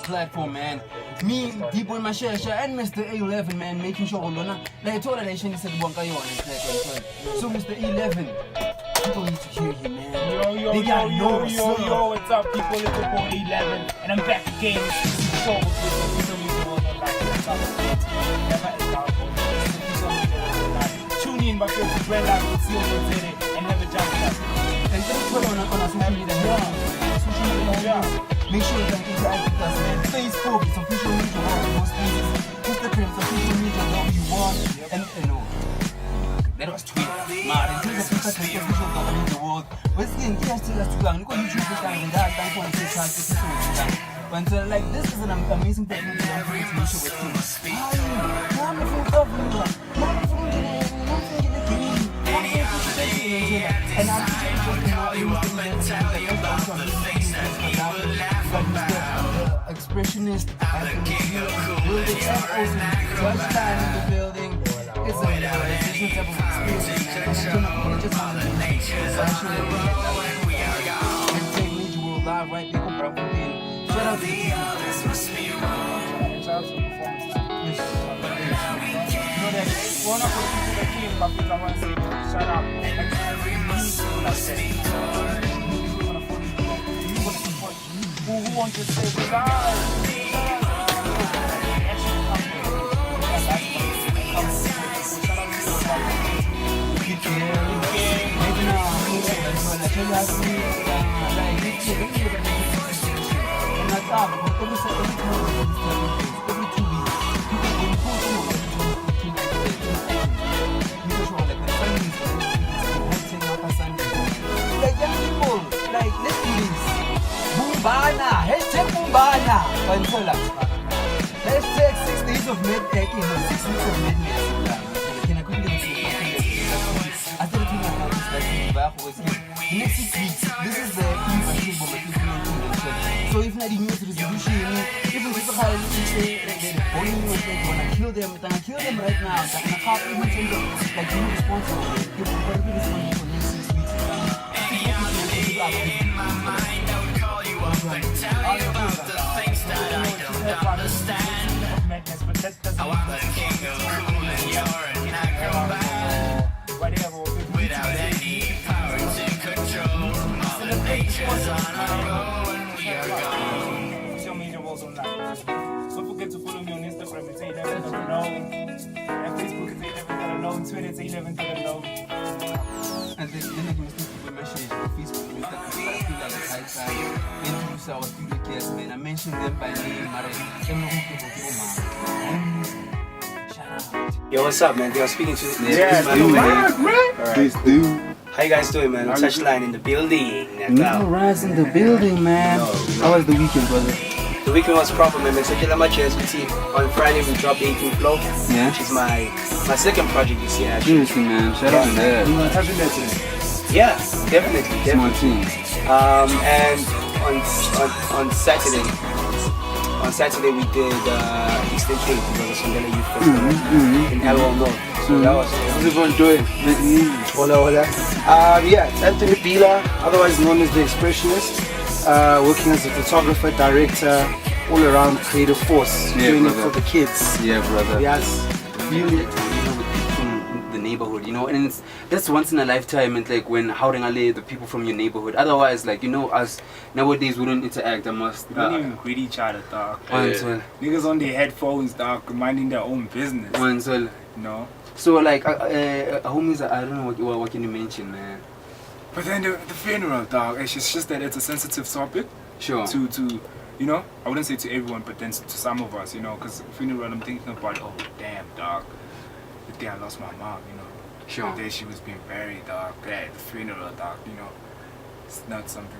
platform, man. Me, Deep in my share, and Mr. A11, man, making sure Lona. Like I told her that she said Wankayo and so Mr. A11, people need to hear you, man. Yo, what's up, people? It's your boy 11, and I'm back again with the show with Tune in, my favorite brand out with Seal and never jump us. And don't put on social media. Make sure you can interact with us, man. Facebook, it's official media, most places. Instagram, it's official media, whatever you want. And no. That was Twitter. Man, it's official government in the world. But again, yes, still has to go. You can YouTube this time and that. Thank you for the but like this is an amazing technique to make sure with you. And I'm expressionist Anthony Bila Touchline in the building. It's a different type of experience, man. And just want to and take Major World live right there. Shout out to the people. Shout out to the performance. Yes. You know that one of the people that came back in the one shout out. Who wants to say goodbye? Bumbana, hashtag 6 days of med 6 weeks of madness. I started thinking about this like the next 6 weeks. This is the so if not the new resolution, even if the high kill them right now. I can't even change it. Like you responsible. You're probably responsible for the next 6 weeks. I want the king of New York, and I come back without any power to control. Mother Nature's on our own, we are gone. Social media was online. Don't forget to follow me on Instagram, it's 11know. And Facebook, it's 11know. Twitter, it's 11know. And then I can still put my message on Facebook, introduce our studio guests, man. I mentioned them by name, Yo, what's up, man? You're speaking to Please do. How you guys doing, man? Touchline in the building. Rise in the building, man. How was the weekend, brother? The weekend was proper, man. So on Friday we dropped 18 Flow, which is my second project this year. Seriously, man. Shout out to that. Yeah, definitely. Small team. And on Saturday we did Eastern Cape because of Sondela Youth Festival in Elwell North. So that was Everyone do it. hola. Yeah, it's Anthony Bila, otherwise known as the Expressionist, working as a photographer, director, all around creative force, doing it for the kids. Yeah, brother. Yes. Really, from the neighborhood, and that's once in a lifetime. And like when the people from your neighborhood. Otherwise, like us nowadays we don't interact. We don't even greet each other, dog. Niggas on their headphones, dog, minding their own business. No. So like homies, I don't know what can you mention, man. But then the funeral, dog. It's just that it's a sensitive topic. Sure. To I wouldn't say to everyone, but then to some of us, because funeral, I'm thinking about, oh damn, dog. The day I lost my mom, Sure. The day she was being buried, dog. Yeah, the funeral, dog. It's not something.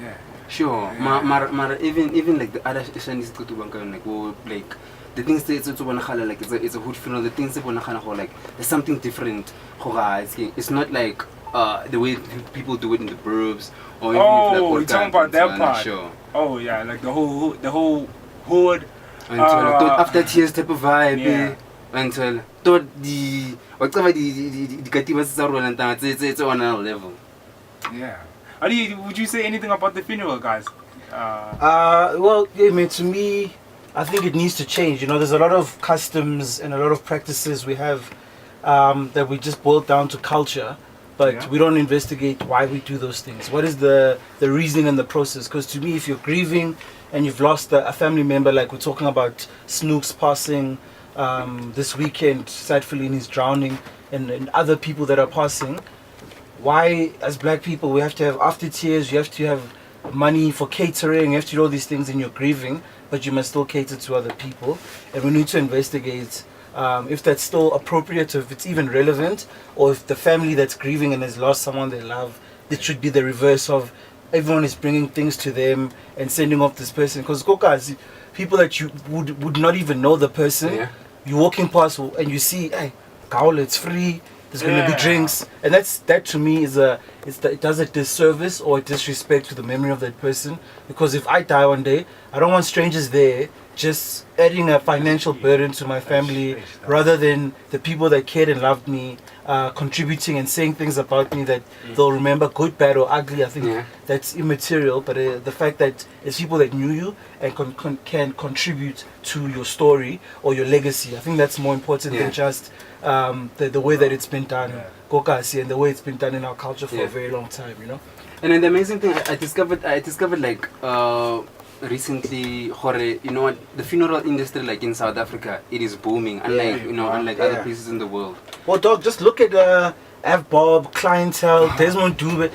Yeah. Sure. Yeah. Even like the other Chinese go to like the things that it's a hood funeral. The things that like there's something different. It's not like the way people do it in the burbs or you're talking about that part. Sure. Oh yeah, like the whole hood. After tears type of vibe. Yeah. Until the whatever the it's on another level. Yeah. Would you say anything about the funeral, guys? Well, yeah, man, to me, I think it needs to change. You know, there's a lot of customs and a lot of practices we have that we just boil down to culture, but we don't investigate why we do those things. What is the reasoning and the process? Because to me, if you're grieving and you've lost a family member, like we're talking about Snooks passing this weekend, sadly, he's drowning, and other people that are passing, why, as black people, we have to have after tears, you have to have money for catering, you have to do all these things and you're grieving, but you must still cater to other people. And we need to investigate if that's still appropriate, or if it's even relevant, or if the family that's grieving and has lost someone they love, it should be the reverse of everyone is bringing things to them and sending off this person. Because Kokas, people that you would not even know the person, you're walking past and you see, hey, Kaul, it's free, there's going to be drinks, and that to me is it does a disservice or a disrespect to the memory of that person. Because if I die one day, I don't want strangers there just adding a financial burden to my family, rather than the people that cared and loved me contributing and saying things about me that they'll remember, good, bad, or ugly. I think that's immaterial. But the fact that it's people that knew you and can contribute to your story or your legacy, I think that's more important than just the way that it's been done, Kokasi, and the way it's been done in our culture for a very long time, you know. And then the amazing thing I discovered like recently, you know what, the funeral industry, like in South Africa, it is booming, unlike unlike other places in the world. Well, dog, just look at Bob, Clientele, Desmond Dube,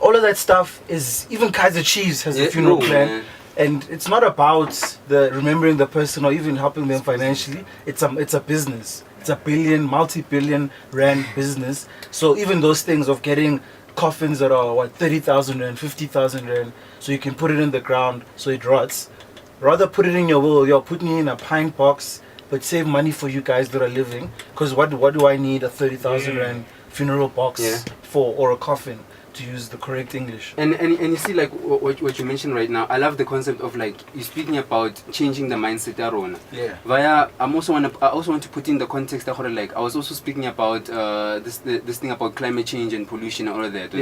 all of that stuff is, even Kaiser Chiefs has a funeral plan. Man. And it's not about the remembering the person or even helping them financially. It's a business. It's a multi-billion rand business. So even those things of getting coffins that are 30,000 rand, 50,000 rand, so you can put it in the ground so it rots. Rather put it in your will. You're putting it in a pine box, but save money for you guys that are living. Because what do I need a 30,000 rand funeral box for, or a coffin, to use the correct English? And you see, like what you mentioned right now, I love the concept of, like, you're speaking about changing the mindset around. I also want to put in the context that, like, I was also speaking about this thing about climate change and pollution and all of that.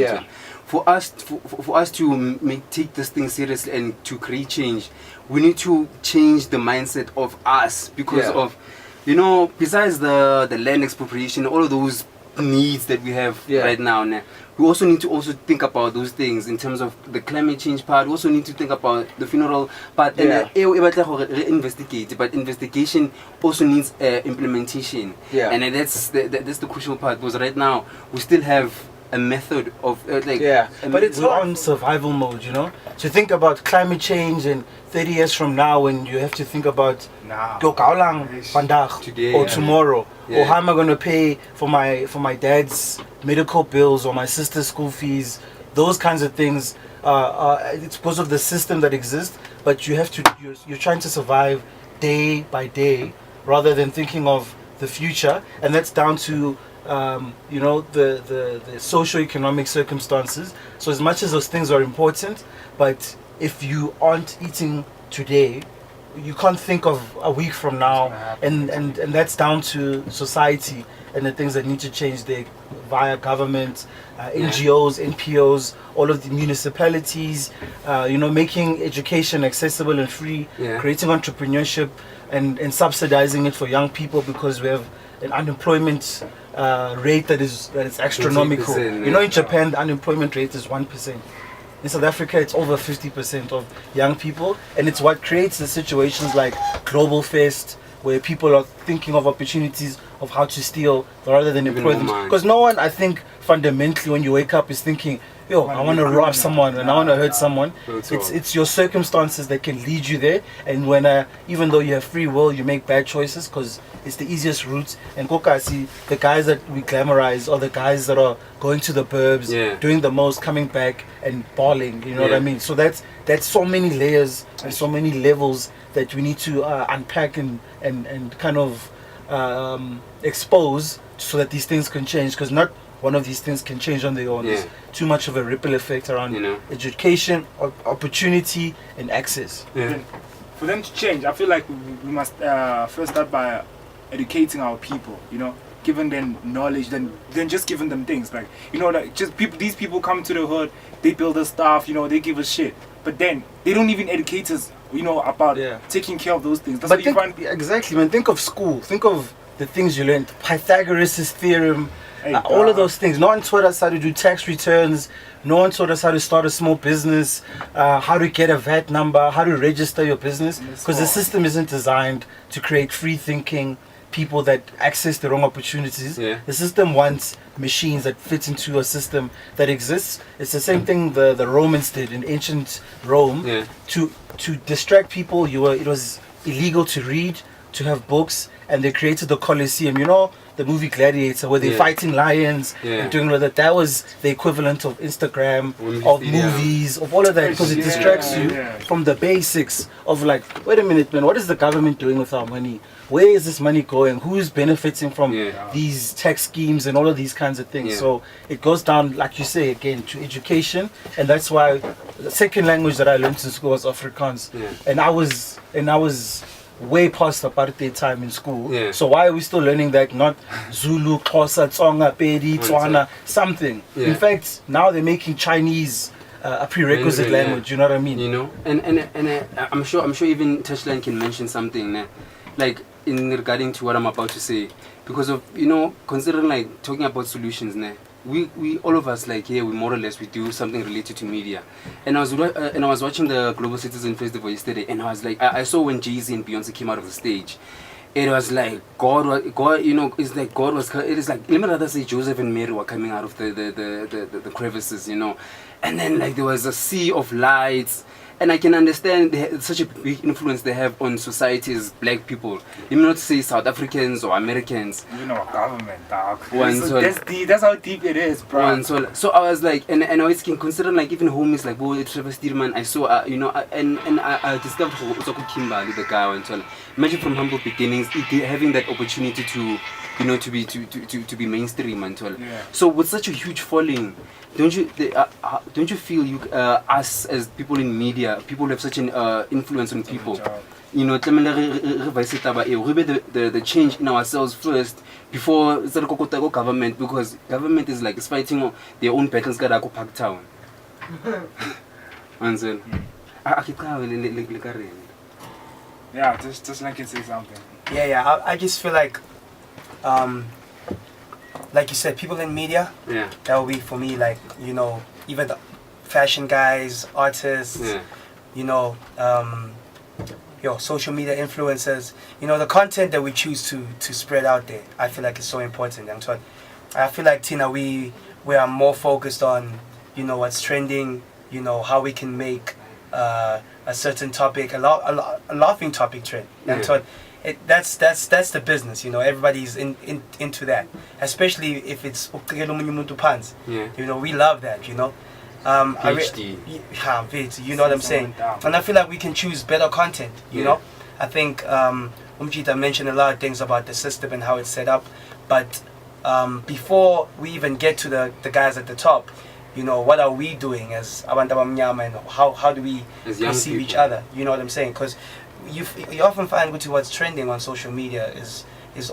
For us to take this thing seriously and to create change, we need to change the mindset of us, because of, you know, besides the land expropriation, all of those needs that we have right now, we also need to think about those things in terms of the climate change part. We also need to think about the funeral part. And investigate, but investigation also needs implementation. And that's the crucial part, because right now we still have a method of but it's on survival mode, you know. So think about climate change, and 30 years from now, when you have to think about today or tomorrow, or how am I going to pay for my dad's medical bills or my sister's school fees, those kinds of things. It's because of the system that exists, but you're trying to survive day by day rather than thinking of the future, and that's down to the socio-economic circumstances. So as much as those things are important, but if you aren't eating today, you can't think of a week from now, and that's down to society and the things that need to change there via government, NGOs, NPOs, all of the municipalities, making education accessible and free, creating entrepreneurship and subsidizing it for young people, because we have an unemployment rate that is astronomical. You know, in Japan, the unemployment rate is 1%. In South Africa, it's over 50% of young people, and it's what creates the situations like Global Fest, where people are thinking of opportunities of how to steal rather than employ them. Because no one, I think, fundamentally, when you wake up, is thinking, yo, I want to rob someone and I want to hurt someone. It's your circumstances that can lead you there. And when even though you have free will, you make bad choices because it's the easiest route. And Kokasi, the guys that we glamorize are the guys that are going to the burbs, doing the most, coming back and balling. You know what I mean? So that's so many layers and so many levels that we need to unpack and kind of expose, so that these things can change. Because not one of these things can change on their own. There's too much of a ripple effect around education, opportunity, and access. For them to change, I feel like we must first start by educating our people, giving them knowledge, then just giving them things. Like, like just these people come to the hood, they build us stuff, they give us shit. but then they don't even educate us, you know, about taking care of those things. That's what you find. Exactly, man. Think of school. Think of the things you learned. Pythagoras' theorem. All of those things. No one taught us how to do tax returns. No one taught us how to start a small business, how to get a VAT number, how to register your business. Because the system isn't designed to create free thinking people that access the wrong opportunities. The system wants machines that fit into a system that exists. It's the same thing the Romans did in ancient Rome. To distract people, it was illegal to read, to have books, and they created the Colosseum. You know, the movie Gladiator, where they're fighting lions and doing all that. That was the equivalent of Instagram, of movies, of all of that, because it distracts you from the basics of like, wait a minute, man, what is the government doing with our money? Where is this money going? Who's benefiting from these tax schemes and all of these kinds of things? So it goes down, like you say, again, to education, and that's why the second language that I learned in school was Afrikaans, and I was way past apartheid time in school. So why are we still learning that? Not Zulu, Xhosa, Tsonga, Pedi, Tswana, something. In fact, now they're making Chinese a prerequisite language. You know what I mean? You know, and I'm sure even Touchline can mention something, like in regarding to what I'm about to say, because of, you know, considering like talking about solutions, we all of us, like, we more or less we do something related to media. And I was watching the Global Citizen Festival yesterday, and I was like, I saw when Jay-Z and Beyonce came out of the stage, it was like God, you know, it's like God was, it is like, let me rather say Joseph and Mary were coming out of the crevices, you know, and then like there was a sea of lights. And I can understand such a big influence they have on society as black people. You may not say South Africans or Americans. You know, government, dog. That's how deep it is, bro. So I was like, and I always can consider like even homies like, oh, Trevor Steedman. I saw, you know, and I discovered Usoko Kimberly, the guy, and so imagine from humble beginnings, having that opportunity to, you know, to be mainstream and so. So with such a huge following, don't you feel us as people in media, people have such an influence on people? You know, the change in ourselves first before government, because government is like, it's fighting their own battles. Park Town. Yeah, just like you say something. I just feel like you said, people in media, that will be for me, like, you know, even the fashion guys, artists, you know, social media influencers, you know, the content that we choose to spread out there, I feel like it's so important. I feel like, Tina, we are more focused on, you know, what's trending, you know, how we can make a certain topic, a laughing topic trend. That's the business, you know. Everybody's into that, especially if it's you know, we love that, you know. You know what I'm saying? And I feel like we can choose better content, you know. I think Umjita mentioned a lot of things about the system and how it's set up, but before we even get to the guys at the top, you know, what are we doing as abantu abamnyama, and how do we perceive each other? You know what I'm saying? Because you often find what's trending on social media is there's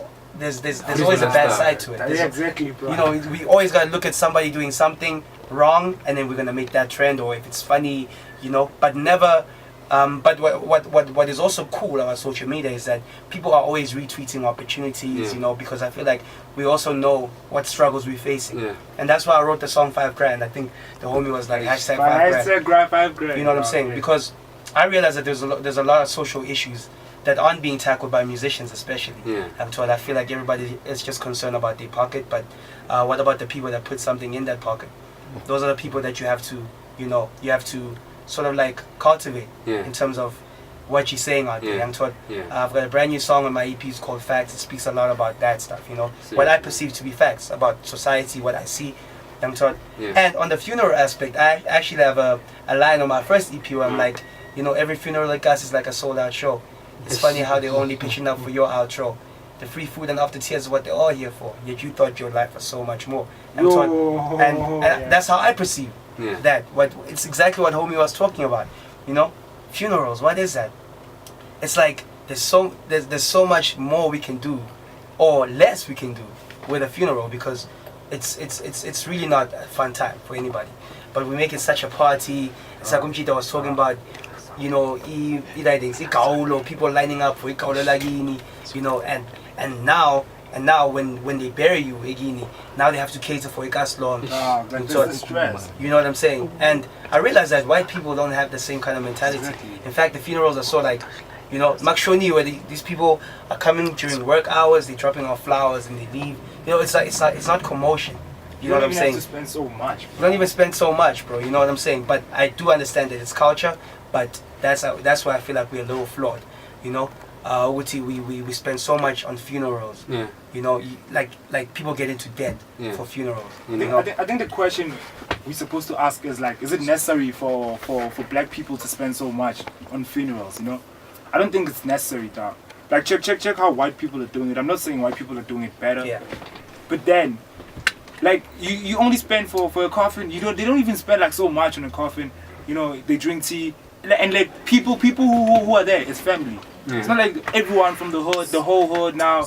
always a bad side to it. Exactly, bro. You know, we always gotta look at somebody doing something wrong, and then we're gonna make that trend, or if it's funny, you know. But never. But what is also cool about social media is that people are always retweeting opportunities, you know, because I feel like we also know what struggles we're facing, and that's why I wrote the song 5 grand. I think the homie was like hashtag 5 grand. 5 grand. You know what I'm saying? Because I realize that there's a lot of social issues that aren't being tackled by musicians, especially. I feel like everybody is just concerned about their pocket, but what about the people that put something in that pocket? Those are the people that you have to sort of like cultivate in terms of what you're saying out there. I've got a brand new song on my EP, it's called Facts. It speaks a lot about that stuff, you know, what I perceive to be facts about society, what I see. And on the funeral aspect, I actually have a line on my first EP where I'm like, you know, every funeral like us is like a sold out show. It's funny how they're only pitching up for your outro. The free food and after tears is what they're all here for. Yet you thought your life was so much more. And that's how I perceive that. It's exactly what homie was talking about. You know, funerals. What is that? It's like there's so much more we can do, or less we can do with a funeral, because it's really not a fun time for anybody. But we make it such a party, It's like Umchita was talking about, you know, people lining up for lagini, you know, and now when they bury you, now they have to cater for Ikaslon. Stress. You know what I'm saying? And I realize that white people don't have the same kind of mentality. Exactly. In fact, the funerals are so like, you know, Makshoni, where these people are coming during work hours, they're dropping off flowers and they leave. You know, it's not commotion. You know what I'm saying? You don't even have to spend so much. You don't even spend so much, bro. You know what I'm saying? But I do understand that it's culture, but that's why I feel like we're a little flawed. You know, we spend so much on funerals. Yeah. You know, like people get into debt for funerals. You You know? I think the question we're supposed to ask is like, is it necessary for black people to spend so much on funerals? You know, I don't think it's necessary, dog. Like check how white people are doing it. I'm not saying white people are doing it better. Yeah. But then, like you only spend for a coffin. They don't even spend like so much on a coffin. You know, they drink tea and like people who are there. It's family. Yeah. It's not like everyone from the hood, the whole hood now.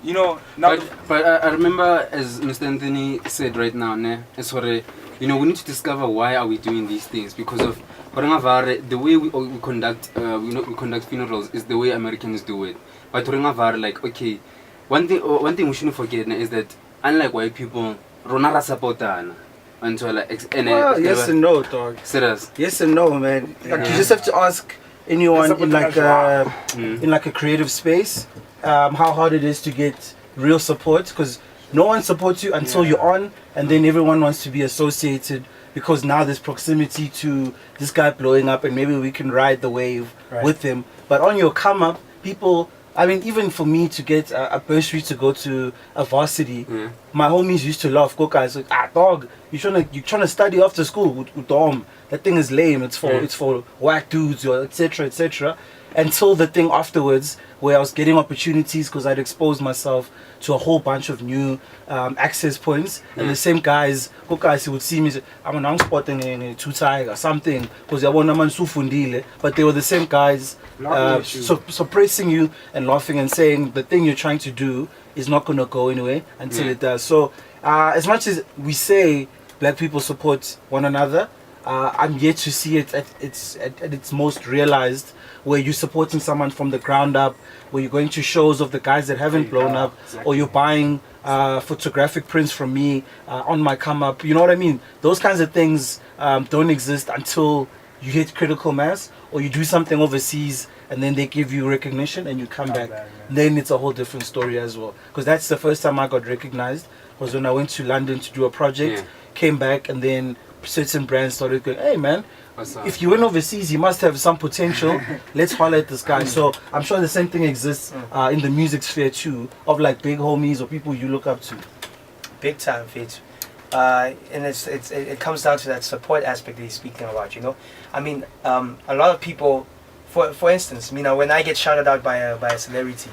You know, now But I remember, as Mr. Anthony said right now, it's you know, we need to discover why are we doing these things, because of the way we conduct we conduct funerals is the way Americans do it. But like, okay, one thing we shouldn't forget is that unlike white people, rona ra supportana until Well, yes and no, dog. Serious. Yes and no, man. Like, you just have to ask anyone in like a creative space how hard it is to get real support, because no one supports you until you're on, and then everyone wants to be associated because now there's proximity to this guy blowing up and maybe we can ride the wave with him. But on your come up, people, I mean, even for me to get a bursary to go to a varsity, my homies used to laugh. Go guys, like, dog, you trying to study after school with Dom. That thing is lame. It's for whack dudes, or etc. etc. Until the thing afterwards, where I was getting opportunities because I'd exposed myself to a whole bunch of new access points, and the same guys who would see me say, I'm an spotting in a two-tie or something, because they want man sufundile, but they were the same guys suppressing you and laughing and saying the thing you're trying to do is not going to go anywhere until it does. So as much as we say black people support one another, I'm yet to see it at its most realized, where you're supporting someone from the ground up, where you're going to shows of the guys that haven't blown up, or you're buying photographic prints from me on my come up. You know what I mean? Those kinds of things don't exist until you hit critical mass, or you do something overseas and then they give you recognition and you come back. Then it's a whole different story as well. Because that's the first time I got recognized, was when I went to London to do a project, came back, and then certain brands started going, hey man, if you went overseas, you must have some potential. Let's holler at this guy. So I'm sure the same thing exists in the music sphere too, of like big homies or people you look up to. Big time, Fitz. And it comes down to that support aspect that he's speaking about. You know, I mean, a lot of people, for instance, you know, when I get shouted out by a celebrity,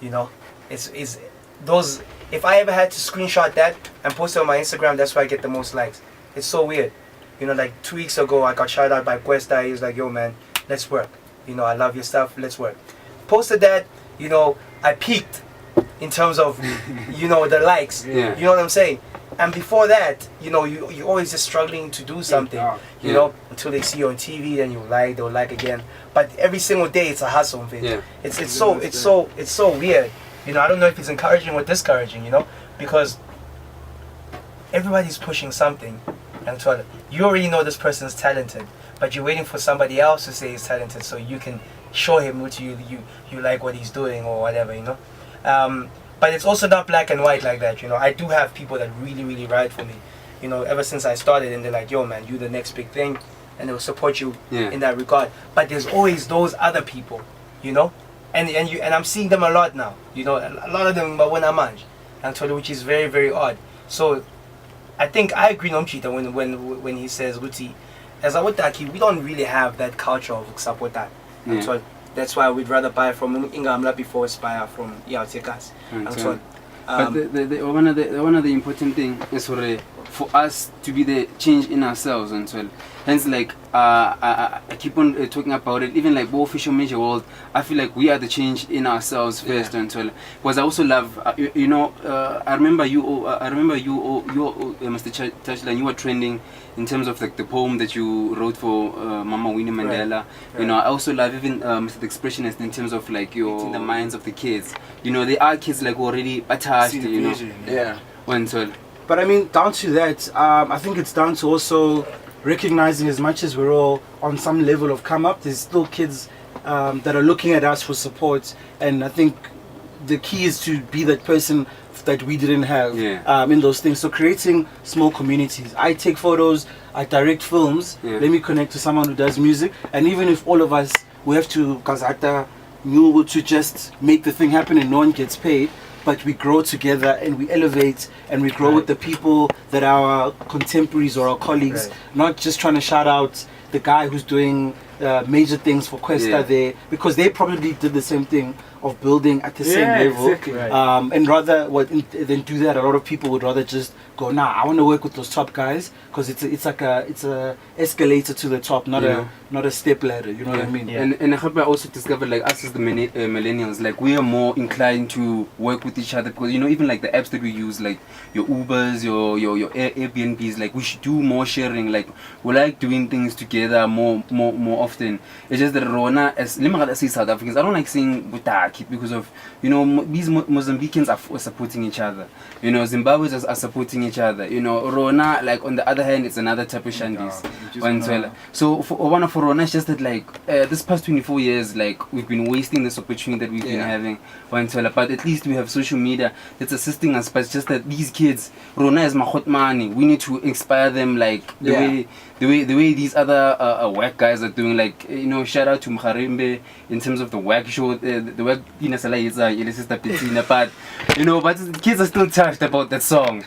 you know, it's those. If I ever had to screenshot that and post it on my Instagram, that's where I get the most likes. It's so weird. You know, like 2 weeks ago, I got shouted out by Cuesta. He was like, yo, man, let's work. You know, I love your stuff. Let's work. Posted that, you know, I peaked in terms of, you know, the likes. Yeah. You know what I'm saying? And before that, you know, you're always just struggling to do something, you know, until they see you on TV, then they'll like again. But every single day, it's a hustle. Yeah. It's so weird. You know, I don't know if it's encouraging or discouraging, you know, because everybody's pushing something. And so you already know this person's talented, but you're waiting for somebody else to say he's talented so you can show him what you like what he's doing or whatever, you know. But it's also not black and white like that, you know. I do have people that really, really ride for me, you know, ever since I started, and they're like, yo man, you the next big thing, and they'll support you in that regard. But there's always those other people, you know, and I'm seeing them a lot now, you know, a lot of them when I'm on, which is very, very odd. So I think I agree with Nomchita when he says, Guti, as a Wataki, we don't really have that culture of support that. So that's why we'd rather buy from Ingamla before buy from Yaotekas. But one of the important thing is for us to be the change in ourselves and so hence like I keep on talking about it, even like both official major world. I feel like we are the change in ourselves first and so because I also love I remember you Mr. Touchline, you were trending in terms of like the poem that you wrote for Mama Winnie Mandela. You know, I also love even Mr. The Expressionist in terms of like your in the minds of the kids. You know, they are kids like already attached, you know. Yeah. So but I mean, down to that, I think it's down to also recognizing, as much as we're all on some level of come up, there's still kids that are looking at us for support, and I think the key is to be that person that we didn't have in those things. So creating small communities. I take photos, I direct films, let me connect to someone who does music, and even if all of us, we have to kazata to just make the thing happen and no one gets paid, but we grow together and we elevate and we grow with the people that are our contemporaries or our colleagues, not just trying to shout out the guy who's doing major things for Questa there, because they probably did the same thing of building at the same level. Exactly. And rather than do that, a lot of people would rather just go, nah, I want to work with those top guys, because it's a escalator to the top, not a step ladder. You know what I mean? And I hope I also discovered, like, us as the millennials, like, we are more inclined to work with each other, because, you know, even like the apps that we use, like your Ubers, your Airbnbs, like, we should do more sharing. Like, we like doing things together more often. It's just that Rona, as I say South Africans, I don't like saying Butaki, because of, you know, these Mozambicans are supporting each other, you know, Zimbabweans are supporting each other, you know. Rona, like, on the other hand, it's another type of shandis. So for one of Rona, it's just that, like, this past 24 years, like, we've been wasting this opportunity that we've been having. But at least we have social media that's assisting us. But it's just that these kids, Rona is mahot money. We need to inspire them, like, the way these other whack guys are doing. Like, you know, shout out to Mkharimbe in terms of the whack show, the whack but, you know, but the kids are still touched about that song.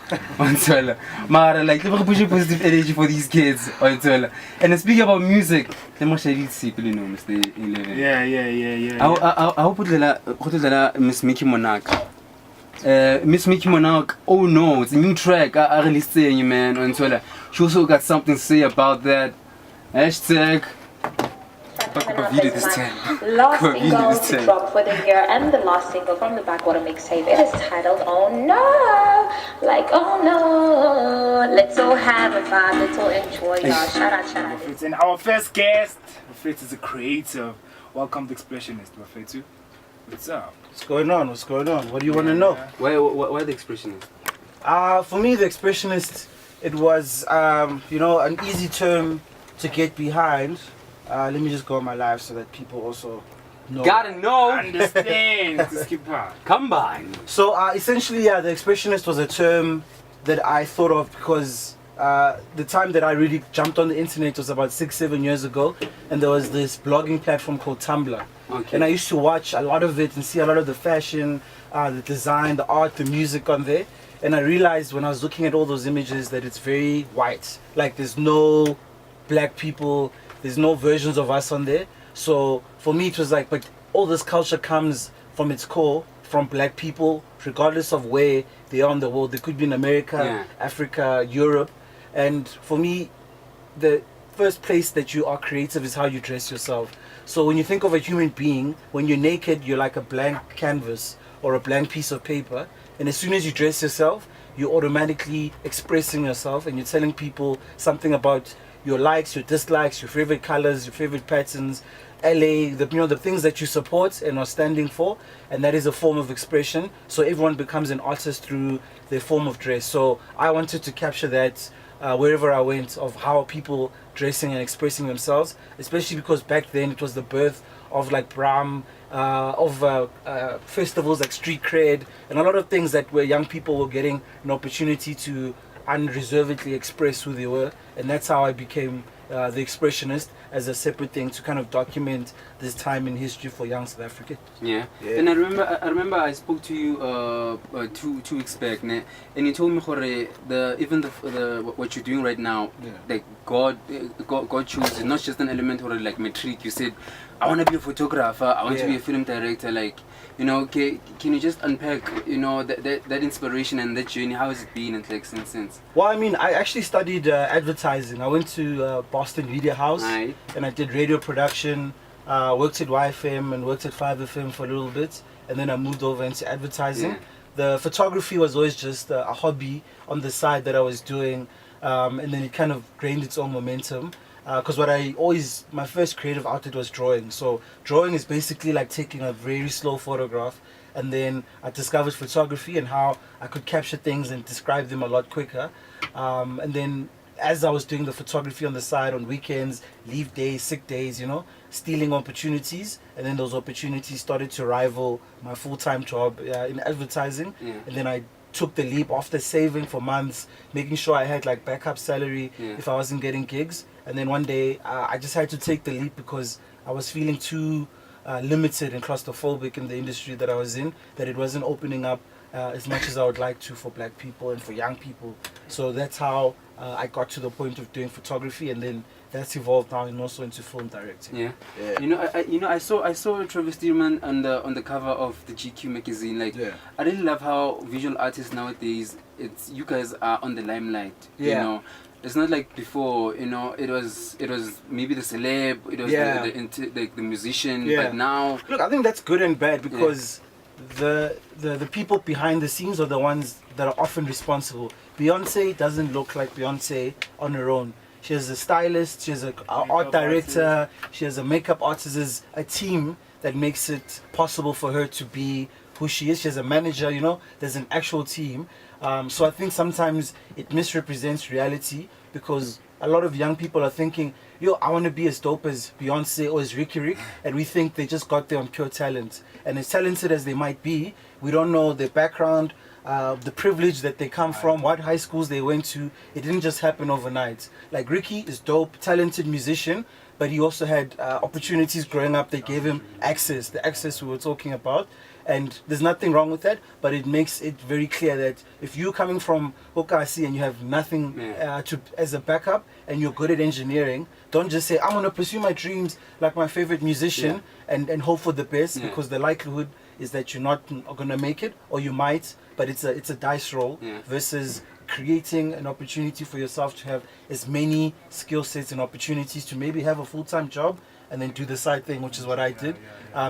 Mara, like, pushing positive energy for these kids. And speaking about music, you know, Mr. 11. Yeah. I hope that Miss Mickey Monarch. Miss Mickey Monarch, oh no, it's a new track. I really saying you, man. And so she also got something to say about that. Hashtag. Last single to drop for the year and the last single from the Backwater mixtape. It is titled "Oh No," like "Oh No." Let's all have a vibe. Let's all enjoy. Y'all. Shout out. And our first guest, Mafetu is a creator. Welcome to Expressionist, Mafetu. What's up? What's going on? What do you want to know? Why the Expressionist? For me, the Expressionist, it was, you know, an easy term to get behind. Let me just go on my live so that people also know. Gotta know. Understand. Just keep on. Combine. So essentially, the Expressionist was a term that I thought of because the time that I really jumped on the internet was about 6-7 years ago, and there was this blogging platform called Tumblr. And I used to watch a lot of it and see a lot of the fashion, the design, the art, the music on there. And I realized when I was looking at all those images that it's very white. Like, there's no black people, there's no versions of us on there. So for me it was like, but all this culture comes from its core, from black people, regardless of where they are in the world. They could be in America, Africa, Europe. And for me, the first place that you are creative is how you dress yourself. So when you think of a human being, when you're naked, you're like a blank canvas or a blank piece of paper. And as soon as you dress yourself, you're automatically expressing yourself, and you're telling people something about your likes, your dislikes, your favorite colors, your favorite patterns, the things that you support and are standing for, and that is a form of expression. So everyone becomes an artist through their form of dress. So I wanted to capture that wherever I went, of how people dressing and expressing themselves, especially because back then it was the birth of like Braam, of festivals like Street Cred, and a lot of things that where young people were getting an opportunity to unreservedly express who they were. And that's how I became the Expressionist. as a separate thing to kind of document this time in history for young South Africa. Yeah. And I remember I spoke to you 2 weeks back, ne? And you told me what you're doing right now, like God chose, not just an element or like metric. You said, I want to be a photographer, I want to be a film director, like, you know, can you just unpack, you know, that inspiration and that journey? How has it been and like since? Well, I mean, I actually studied advertising. I went to Boston Media House, and I did radio production, worked at YFM and worked at 5FM for a little bit, and then I moved over into advertising. Yeah. The photography was always just a hobby on the side that I was doing, and then it kind of gained its own momentum. Because my first creative outlet was drawing. So drawing is basically like taking a very slow photograph, and then I discovered photography and how I could capture things and describe them a lot quicker. And then as I was doing the photography on the side on weekends, leave days, sick days, you know, stealing opportunities, and then those opportunities started to rival my full-time job in advertising. And then I took the leap after saving for months, making sure I had like backup salary if I wasn't getting gigs. And then one day I just had to take the leap because I was feeling too limited and claustrophobic in the industry that I was in, that it wasn't opening up as much as I would like to for black people and for young people. So that's how I got to the point of doing photography, and then that's evolved now and also into film directing. Yeah. I saw Trevor Steelman on the cover of the GQ magazine. Like, I really love how visual artists nowadays, you guys are on the limelight. You know, it's not like before. You know, it was maybe the celeb, it was the musician. But now, look, I think that's good and bad because the people behind the scenes are the ones that are often responsible. Beyonce doesn't look like Beyonce on her own. She has a stylist, she has an art director, she has a makeup artist. There's a team that makes it possible for her to be who she is. She has a manager, you know, there's an actual team. So I think sometimes it misrepresents reality because a lot of young people are thinking, yo, I want to be as dope as Beyonce or as Ricky Rick, and we think they just got there on pure talent. And as talented as they might be, we don't know their background, the privilege that they come from, what high schools they went to. It didn't just happen overnight. Like Ricky is dope, talented musician, but he also had opportunities growing up that gave him access, the access we were talking about. And there's nothing wrong with that, but it makes it very clear that if you're coming from Okasi and you have nothing as a backup and you're good at engineering, don't just say, I'm going to pursue my dreams like my favorite musician and hope for the best, because the likelihood is that you're not going to make it, or you might, but it's a dice roll versus creating an opportunity for yourself to have as many skill sets and opportunities to maybe have a full-time job and then do the side thing, which is what I did,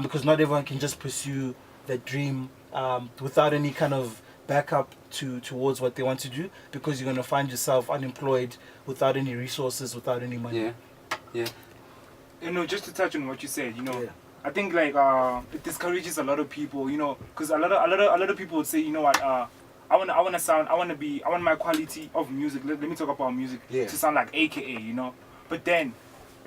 because not everyone can just pursue that dream without any kind of backup towards what they want to do, because you're going to find yourself unemployed without any resources, without any money. You know, just to touch on what you said, you know, I think like it discourages a lot of people, you know, because a lot of people would say, you know what, I want my quality of music, let me talk about music, to sound like AKA, you know. But then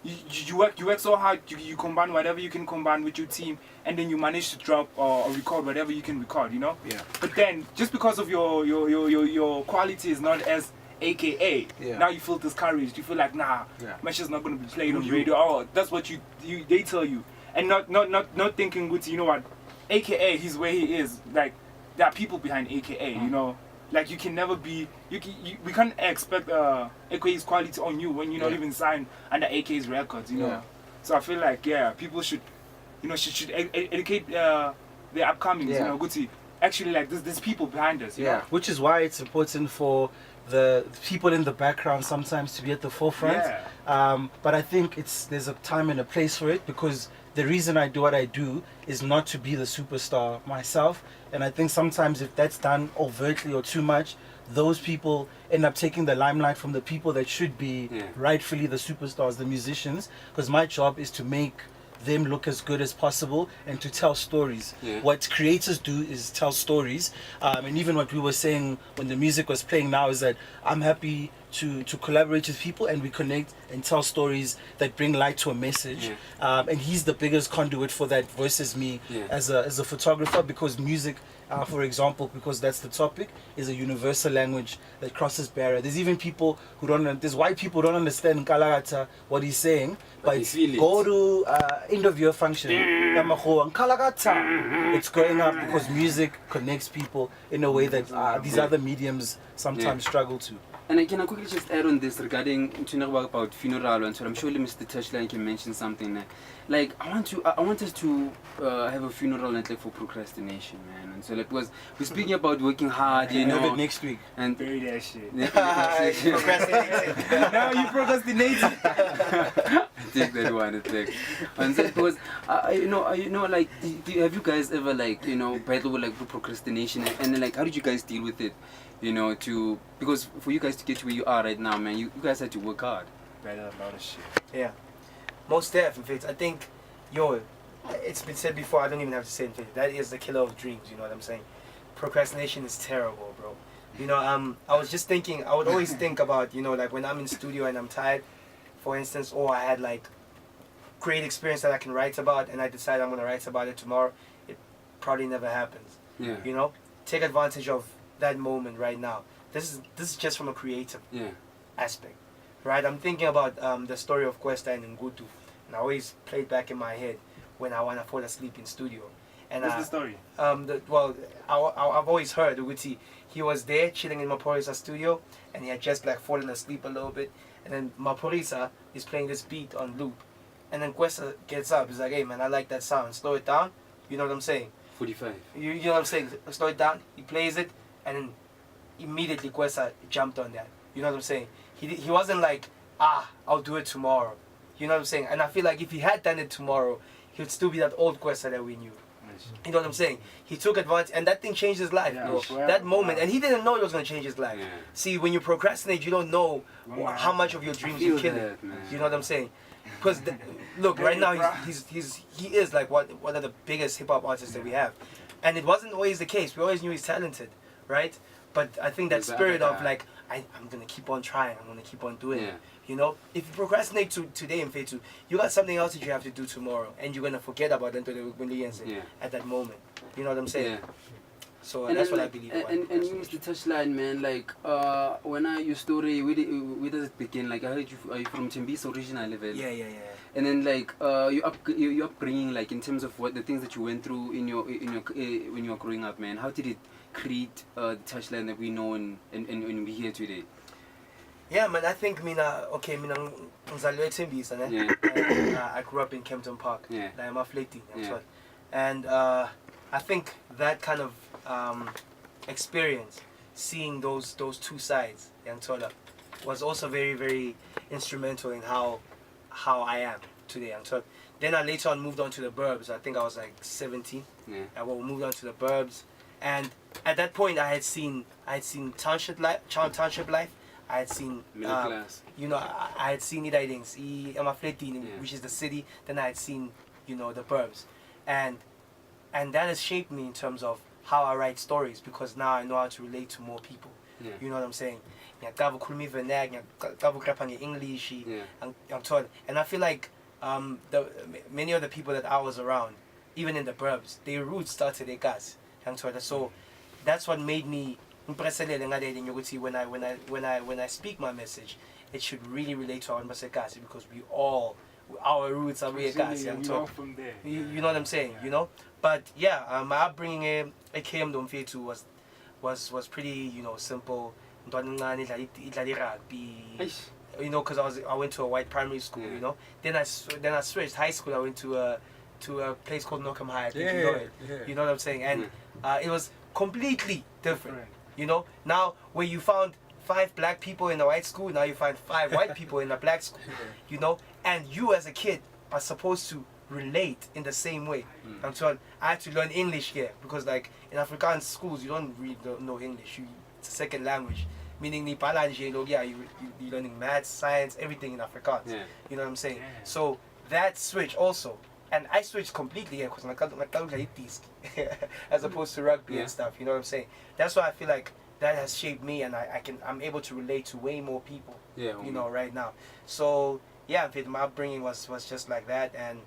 you work so hard, you combine whatever you can combine with your team, and then you manage to drop or record whatever you can record, you know. But then just because of your quality is not as AKA, now you feel discouraged. You feel like, nah, my shit's not gonna be played on radio. Oh, that's what they tell you, and not thinking, good, you know what, AKA, he's where he is. Like, there are people behind AKA, you know. Like, you can never be, we can't expect AKA's quality on you when you're not even signed under AKA's records, you know. So I feel like, people should, you know, should educate their upcomings, you know, good to actually, like, there's people behind us, you know. Which is why it's important for the people in the background sometimes to be at the forefront. But I think there's a time and a place for it, because the reason I do what I do is not to be the superstar myself. And I think sometimes if that's done overtly or too much, those people end up taking the limelight from the people that should be rightfully the superstars, the musicians. Because my job is to make them look as good as possible and to tell stories. What creators do is tell stories, and even what we were saying when the music was playing now is that I'm happy to collaborate with people and we connect and tell stories that bring light to a message, and he's the biggest conduit for that versus me as a photographer, because music, for example, because that's the topic, is a universal language that crosses barrier. There's even people who there's white people who don't understand Nkalagata, what he's saying, But you But feel it. go to end of year function, it's going up because music connects people in a way that these other mediums sometimes struggle to. And can I quickly just add on this regarding to know about funeral and so I'm sure Mr. Touchline can mention something. Like I want us to have a funeral and like for procrastination, man. And so like because we're speaking about working hard, you Have know. it next week. And Bury that shit. Procrastinating. Now you procrastinating. take that one, like, and so because you know, like, have you guys ever like battled with like procrastination and like how did you guys deal with it? You know, because for you guys to get to where you are right now, man, you guys had to work hard. Better a lot of shit. Yeah, most definitely. I think, it's been said before. I don't even have to say it. That is the killer of dreams. You know what I'm saying? Procrastination is terrible, bro. I was just thinking. I would always think about like when I'm in studio and I'm tired, for instance, or I had like great experience that I can write about, and I decide I'm gonna write about it tomorrow. It probably never happens. Yeah. Take advantage of that moment right now. This is just from a creative aspect, right? I'm thinking about the story of Kwesta and Ngutu, and I always play it back in my head when I wanna fall asleep in studio. And What's the story? I've always heard Uguti. He was there chilling in Maporisa studio, and he had just like fallen asleep a little bit, and then Maporisa is playing this beat on loop, and then Kwesta gets up. He's like, "Hey man, I like that sound. Slow it down." You know what I'm saying? 45. You know what I'm saying? Slow it down. He plays it, and then immediately Kwesta jumped on that. You know what I'm saying? He wasn't like, I'll do it tomorrow. You know what I'm saying? And I feel like if he had done it tomorrow, he would still be that old Kwesta that we knew. You know what I'm saying? He took advantage, and that thing changed his life, bro. Sure. That moment, and he didn't know it was gonna change his life. Yeah. See, when you procrastinate, you don't know how much of your dreams you're killing. that, man. You know what I'm saying? Because look, right now he is like one of the biggest hip hop artists that we have, and it wasn't always the case. We always knew he's talented, right? But I think that He's the spirit other of guy. like I'm gonna keep on trying. I'm gonna keep on doing it. Yeah. If you procrastinate today in Fetu, you got something else that you have to do tomorrow, and you're gonna forget about it until at that moment. You know what I'm saying? Yeah. So And that's then, what I like, believe. And you missed the touchline, man. Like, when your story, where does it begin? Like, I heard are you from Tembisa original level? Yeah. And then like your upbringing, like in terms of what the things that you went through in your when you were growing up, man. How did it create the touchline that we know and we hear today? Yeah, man. I think mina ngizalelwe eThembisa, ne? Yeah. And, I grew up in Kempton Park. Yeah. Like I'm afflicted. Yeah. And I think that kind of experience, seeing those two sides, Yantola, was also very, very instrumental in how I am today, Yantola. Then I later on moved on to the burbs. I think I was like 17. Yeah. I moved on to the burbs, and at that point I had seen township life. I had seen Middle class. I had seen Iraidings, which is the city. Then I had seen the burbs, and that has shaped me in terms of how I write stories, because now I know how to relate to more people. Yeah. You know what I'm saying? English, Yeah. and I feel like many of the people that I was around, even in the burbs, their roots started at Gas. So that's what made me when I speak my message, it should really relate to our Gas, because our roots are really Gas. From there. You know what I'm saying? But yeah, my upbringing at KM Domfetu was pretty simple. Eish. Because I went to a white primary school. Yeah. Then I switched high school. I went to a place called Nockham High. I think you know it. Yeah. You know what I'm saying? And it was completely different. Now where you found 5 black people in a white school, now you find 5 white people in a black school. And you as a kid are supposed to relate in the same way. So I had to learn English here, because like in Afrikaans schools you don't know English. It's a second language. Meaning you're learning maths, science, everything in Afrikaans. Yeah. You know what I'm saying? Yeah. So that switch also, and I switched completely here because as opposed to rugby and stuff. You know what I'm saying? That's why I feel like that has shaped me, and I'm able to relate to way more people. Yeah. Right now. So yeah, my upbringing was just like that, and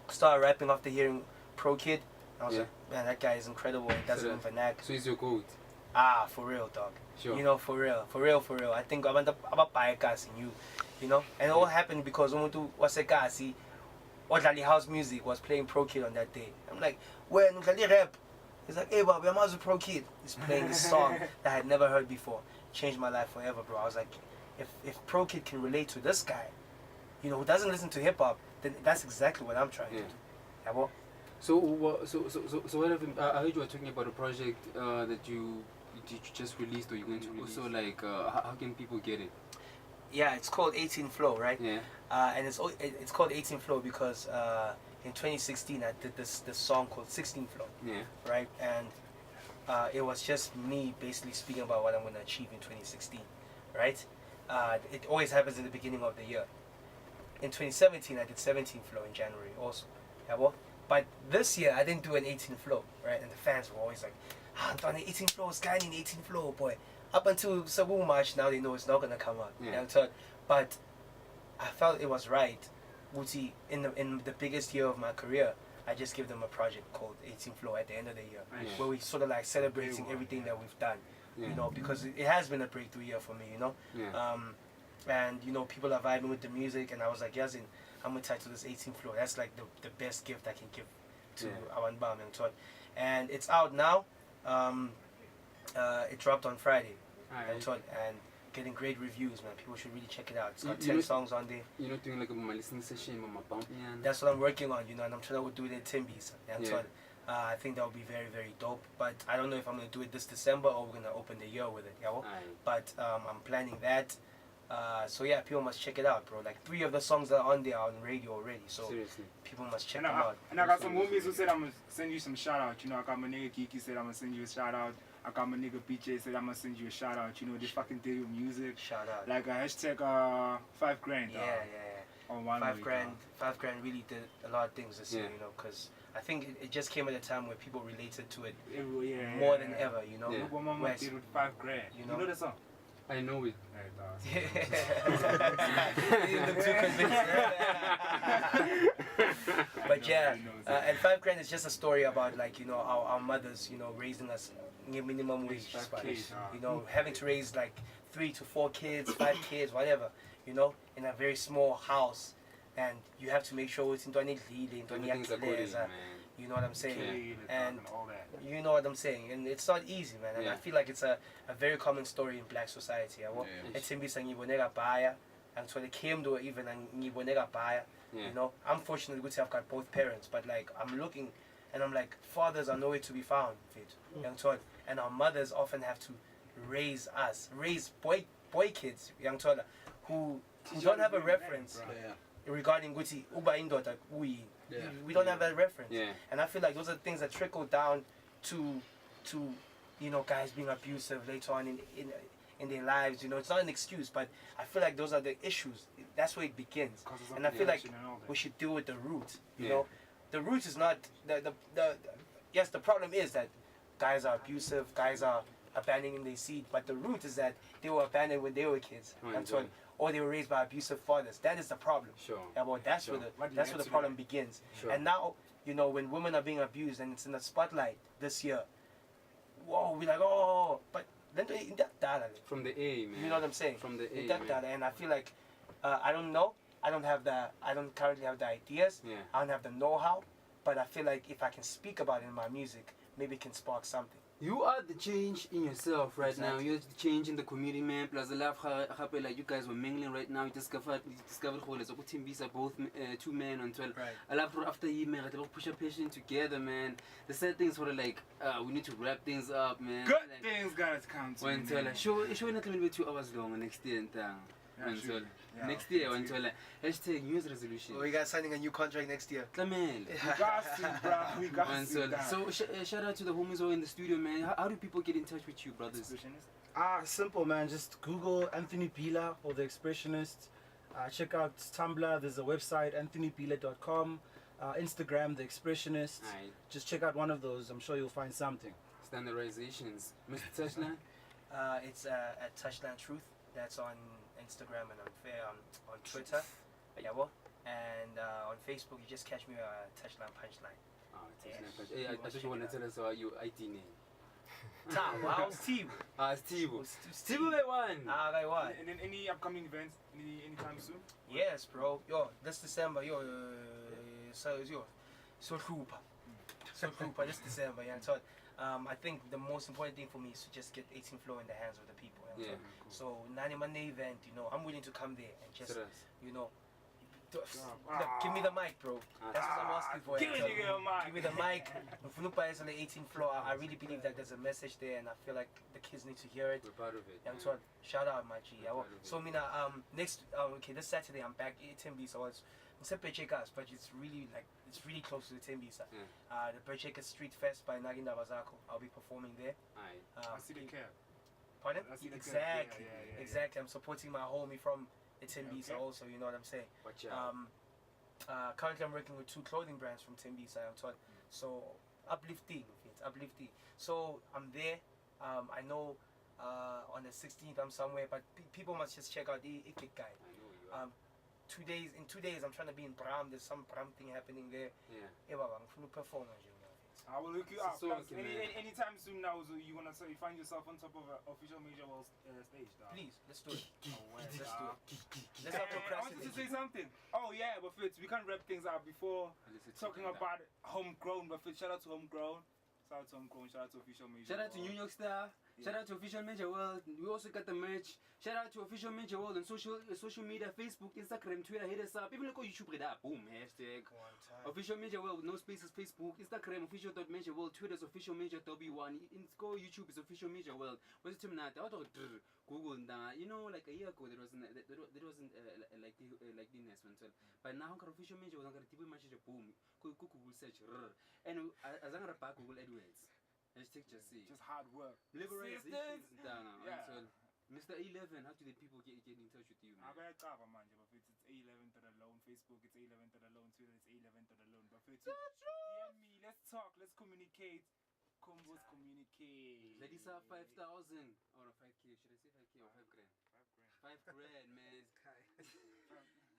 started rapping after hearing Pro Kid. I was like, man, that guy is incredible. He does it in vernacular. So he's your goat. For real, dog. Sure. For real. I think about bias in you know. And it all happened because umuntu wasekasi odlali house music was playing Pro Kid on that day. I'm like, when udlali rap? He's like, hey, Bob, I'm also Pro Kid. He's playing this song that I had never heard before. Changed my life forever, bro. I was like, if Pro Kid can relate to this guy, you know, who doesn't listen to hip hop, then that's exactly what I'm trying to do. Yeah, well, So what have I heard you were talking about a project that you just released or you're going to release. So like, how can people get it? yeah, it's called 18 Flow, right? Yeah. And it's called 18 Flow because in 2016 I did this song called 16 Flow. Yeah. Right, and it was just me basically speaking about what I'm going to achieve in 2016, right? It always happens in the beginning of the year. In 2017 I did 17 Flow in January also. Yeah, well, but this year I didn't do an 18 Flow, right? And the fans were always like, Anthony, 18 Flow, Sky in 18 Flow, boy. Up until Sabu March, now they know it's not gonna come out. Yeah. But I felt it was right. Wuti, in the biggest year of my career, I just give them a project called 18 Flow at the end of the year, Yeah. where we sort of like celebrating everything that we've done. Yeah. You know, because it has been a breakthrough year for me. You know. Yeah. And you know, people are vibing with the music, and I was like, Yazin, I'm gonna title this 18 Flow. That's like the best gift I can give to Awan Bam and Todd. And it's out now. It dropped on Friday, and Todd, and getting great reviews, man. People should really check it out. It's got 10 songs on there. You're not doing like a listening session, mama bump, man. That's what I'm working on, you know, and I'm trying to do it in Timbis. And Yeah. Todd, I think that would be very, very dope. But I don't know if I'm gonna do it this December or we're gonna open the year with it, yeah. Aye. But I'm planning that. So yeah, people must check it out, bro. Like 3 of the songs that are on there are on radio already, so Seriously. people must check And them out. I got some homies who said I'm gonna send you some shout out. You know, I got my nigga Kiki said I'm gonna send you a shout out. I got my nigga BJ said I'm gonna send you a shout out. You know, they fucking did with music. Shout out. Like a hashtag $5 grand. Yeah. On one 5 week, grand. 5 grand really did a lot of things this year, Yeah. you know, because I think it just came at a time where people related to it Yeah, more than ever, you know. Yeah. Look what my mama Whereas- did with 5 grand. You You know? know that song? I know it. Hey, dog. You look too convinced. But yeah, and 5 grand is just a story about like, you know, our mothers, you know, raising us minimum wage, you know, having to raise like 3 to 4 kids, 5 kids, whatever, you know, in a very small house, and you have to make sure it's into Everything's according, man. you know what I'm saying, and all that. you know what I'm saying, and it's not easy, man. And Yeah. I feel like it's a very common story in black society. Etimbisa ngiboneka bhaya, angithole Kimdo even ngiboneka bhaya. Yeah. You know, I'm fortunate because I've got both parents, but like I'm looking and I'm like, fathers are nowhere to be found, young Todd, and our mothers often have to raise us, raise boy kids, young Todd, who don't have a reference regarding Guti Uba Indota we don't have that reference. Yeah. And I feel like those are things that trickle down to you know, guys being abusive later on in their lives. You know, it's not an excuse, but I feel like those are the issues. That's where it begins. And I feel like we should deal with the root. You know, the root is not the yes, the problem is that guys are abusive, guys are abandoning their seed, but the root is that they were abandoned when they were kids. Or they were raised by abusive fathers. That is the problem. Sure. Yeah, well, that's where the problem begins. Sure. And now, you know, when women are being abused and it's in the spotlight this year, whoa, we're like, oh, but then in that data, From the A, man. you know what I'm saying? From the A, in that man. data, and I feel like I don't know. I don't currently have the ideas. Yeah. I don't have the know-how, but I feel like if I can speak about it in my music, maybe it can spark something. You are the change in yourself right now. Exactly. You're the change in the community, man. Plus the love, like you guys were mingling right now. You discovered Timbisa, both 2 men on 12. Right. I love after you, man. I push a patient together, man. The sad things were like, we need to wrap things up, man. Good like, things gotta come to when me. show it will be 2 hours long next year and sure. Yeah, next year hashtag New Year's resolution. Well, we got signing a new contract next year. Tlamele. We got to, bro. We got to. So shout out to the homies who are in the studio, man. How do people get in touch with you, brothers? Simple, man. Just Google Anthony Bila or The Expressionist. Check out Tumblr. There's a website, anthonybila.com. Instagram, The Expressionist. Aye. Just check out one of those. I'm sure you'll find something. Standardizations. Mr. Touchline? It's at Touchline Truth. That's on Instagram and on Twitter. Yeah, well, and on Facebook, you just catch me Touchline Punchline. Oh, Touchline Punch. Hey, I just want to tell us your ID name. How's Steve? Steve. Steve, they won. They won. And then any upcoming events anytime soon? Yes, bro. Yo, this December, so Hooper. So Hooper, this December, yeah. So, I think the most important thing for me is to just get 18 Flow in the hands of the people. Yeah. So, Nani Monday event, I'm willing to come there and just, look, give me the mic, bro. That's what I'm asking for. Give me the mic. Give me the mic. Funupa is on the 18th floor. I really believe that there's a message there, and I feel like the kids need to hear it. We're part of it. And so, shout out, my G. So, this Saturday I'm back at Timby. So it's Pechekas, but it's really close to the Timby. The Pechekas Street Fest by Naginda Bazako. I'll be performing there. I see the cap. Pardon? I see the Exactly. cap. Yeah. Exactly. I'm supporting my homie from Timbisa also, you know what I'm saying? Watch out. Currently I'm working with 2 clothing brands from Timbisa, I'm taught. So uplifting. So I'm there. I know on the 16th I'm somewhere, but people must just check out the Ikik guy. I know you are. 2 days, in 2 days I'm trying to be in Bram. There's some Bram thing happening there. Yeah. I'm going to perform. I will look you up. So Plus, okay, anytime soon now, so you wanna say you find yourself on top of an official Major World stage, dog. Please, let's do it. Let's Let's do it. Let's not I wanted to procrastinate. say something. Oh yeah, but Fitz, we can't wrap things up before talking about homegrown. But Fitz, shout out to homegrown. Shout out to homegrown. Shout out to official Major. Shout out to New York Star. Shout out to Official Major World. We also got the merch. Shout out to Official Major World on social media, Facebook, Instagram, Twitter. Hit us up. Even look on YouTube, read that. Boom, hashtag. Official Major World, no spaces, Facebook, Instagram, official.major world, Twitter's official major W1. Go YouTube is official Major World. What's it to me? Google, like a year ago, there wasn't like this one. But now, official Major World, I'm going to message boom. Google search. And as I'm going to Google AdWords. Just hard work. Liberate Sisters. yeah. So, Mr. 11, how do the people get in touch with you, man? I got a cover, man. But it's A11 to the loan. Facebook, it's A11 to the loan. Twitter, it's A11 to the loan. But it's DM me. Let's talk. Let's communicate. Combos communicate. Ladies are 5,000 or 5K. Should I say 5K or 5 grand? 5 grand. 5 grand, man.